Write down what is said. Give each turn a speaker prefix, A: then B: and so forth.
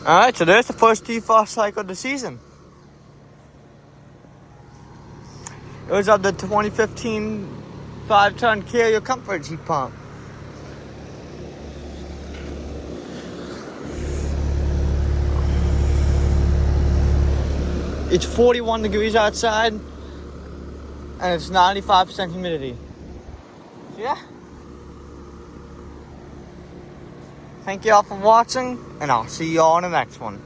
A: Alright, so there's the first defrost cycle of the season. It was of the 2015 5-ton Carrier Comfort heat pump. It's 41 degrees outside, and it's 95% humidity. So yeah. Thank you all for watching, and I'll see you all in the next one.